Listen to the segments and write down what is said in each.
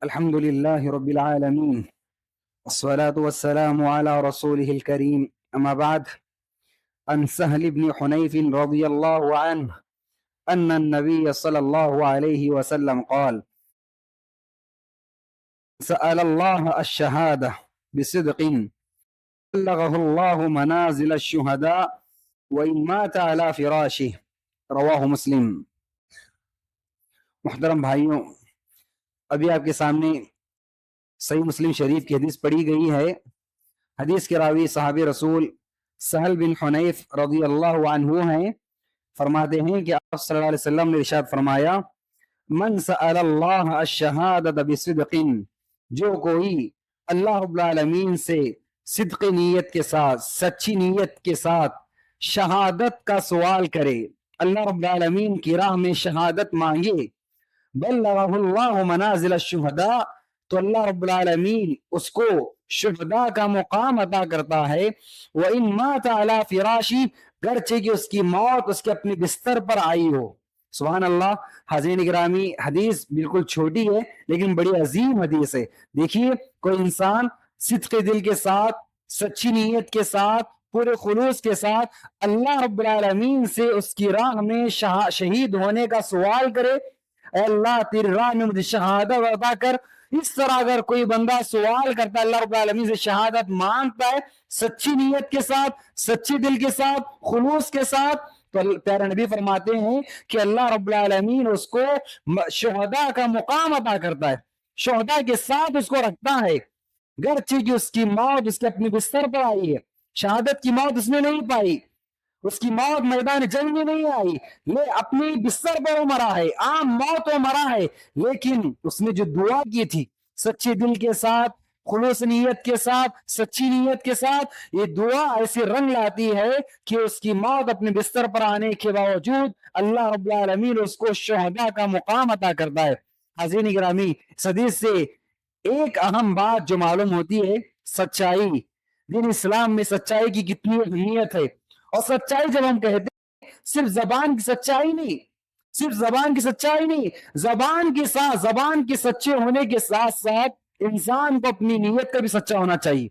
الحمد لله رب العالمين والصلاة والسلام على رسوله الكريم أما بعد. عن سهل بن حنيف رضي الله عنه أن النبي صلى الله عليه وسلم قال: سأل الله الشهادة بصدق بلغه الله منازل الشهداء وإن مات على فراشه. رواہ مسلم. محترم بھائیوں، ابھی آپ کے سامنے صحیح مسلم شریف کی حدیث پڑھی گئی ہے. حدیث کے راوی صحابی رسول سہل بن حنیف رضی اللہ عنہ ہیں. فرماتے ہیں کہ آپ صلی اللہ علیہ وسلم نے ارشاد فرمایا: من سأل اللہ الشہادۃ بصدق، جو کوئی اللہ رب العالمین سے صدق نیت کے ساتھ، سچی نیت کے ساتھ شہادت کا سوال کرے، اللہ رب العالمین کی راہ میں شہادت مانگے، بلغہ اللہ منازل الشہداء، تو اللہ رب العالمین اس کو شہداء کا مقام عطا کرتا ہے. وَإِن مَاتَ عَلَى فِرَاشِهِ، گرچہ کہ اس کی موت اس کے اپنے بستر پر آئی ہو. سبحان اللہ. حاضرین گرامی، حدیث بالکل چھوٹی ہے لیکن بڑی عظیم حدیث ہے. دیکھیے، کوئی انسان صدق دل کے ساتھ، سچی نیت کے ساتھ، پورے خلوص کے ساتھ اللہ رب العالمین سے اس کی راہ میں شہید ہونے کا سوال کرے، اے اللہ تیری راہ میں مجھے شہادت عطا کر. اس طرح اگر کوئی بندہ سوال کرتا ہے، اللہ رب العالمین سے شہادت مانگتا ہے سچی نیت کے ساتھ، سچی دل کے ساتھ، خلوص کے ساتھ، تو پیارے نبی فرماتے ہیں کہ اللہ رب العالمین اس کو شہداء کا مقام عطا کرتا ہے، شہداء کے ساتھ اس کو رکھتا ہے. گرچہ کہ اس کی موت اس کے اپنے بستر پر آئی ہے، شہادت کی موت اس نے نہیں پائی، اس کی موت میدان جنگ میں نہیں آئی، اپنی بستر پر وہ مرا ہے، عام موت وہ مرا ہے، لیکن اس نے جو دعا کی تھی سچے دل کے ساتھ، خلوص نیت کے ساتھ، سچی نیت کے ساتھ، یہ دعا ایسے رنگ لاتی ہے کہ اس کی موت اپنے بستر پر آنے کے باوجود اللہ رب العالمین اس کو شہداء کا مقام عطا کرتا ہے. حاضرین گرامی، اس حدیث سے ایک اہم بات جو معلوم ہوتی ہے، سچائی. دین اسلام میں سچائی کی کتنی اہمیت ہے. اور سچائی جب ہم کہتے ہیں، صرف زبان کی سچائی نہیں، صرف زبان کی سچائی نہیں، زبان کے ساتھ، زبان کے سچے ہونے کے ساتھ ساتھ انسان کو اپنی نیت کا بھی سچا ہونا چاہیے،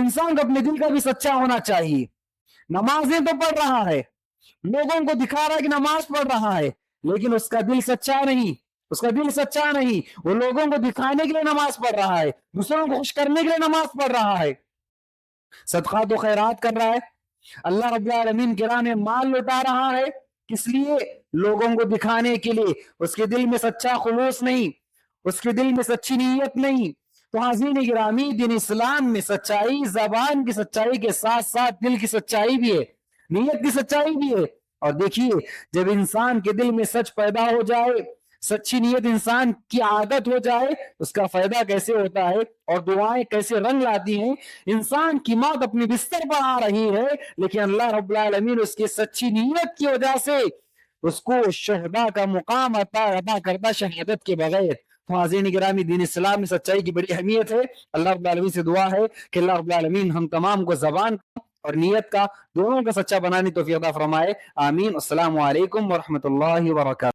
انسان کو اپنے دل کا بھی سچا ہونا چاہیے. نمازیں تو پڑھ رہا ہے، لوگوں کو دکھا رہا ہے کہ نماز پڑھ رہا ہے، لیکن اس کا دل سچا نہیں، اس کا دل سچا نہیں. وہ لوگوں کو دکھانے کے لیے نماز پڑھ رہا ہے، دوسروں کو خوش کرنے کے لیے نماز پڑھ رہا ہے، صدقات و خیرات کر رہا ہے، اللہ رب العالمین کے راہ میں مال لٹا رہا ہے، کس لیے؟ لوگوں کو دکھانے کے لیے. اس کے دل میں سچا خلوص نہیں، اس کے دل میں سچی نیت نہیں. تو حاضرین گرامی، دین اسلام میں سچائی زبان کی سچائی کے ساتھ ساتھ دل کی سچائی بھی ہے، نیت کی سچائی بھی ہے. اور دیکھیے، جب انسان کے دل میں سچ پیدا ہو جائے، سچی نیت انسان کی عادت ہو جائے، اس کا فائدہ کیسے ہوتا ہے اور دعائیں کیسے رنگ لاتی ہیں. انسان کی موت اپنی بستر پر آ رہی ہے، لیکن اللہ رب العالمین اس کی سچی نیت کی وجہ سے اس کو شہداء کا مقام عطا کرتا شہادت کے بغیر. تو حاضرین گرامی، دین اسلام میں سچائی کی بڑی اہمیت ہے. اللہ رب العالمین سے دعا ہے کہ اللہ رب العالمین ہم تمام کو زبان اور نیت کا، دونوں کا سچا بنانے توفیق عطا فرمائے. آمین. السلام علیکم ورحمۃ اللہ وبرکاتہ.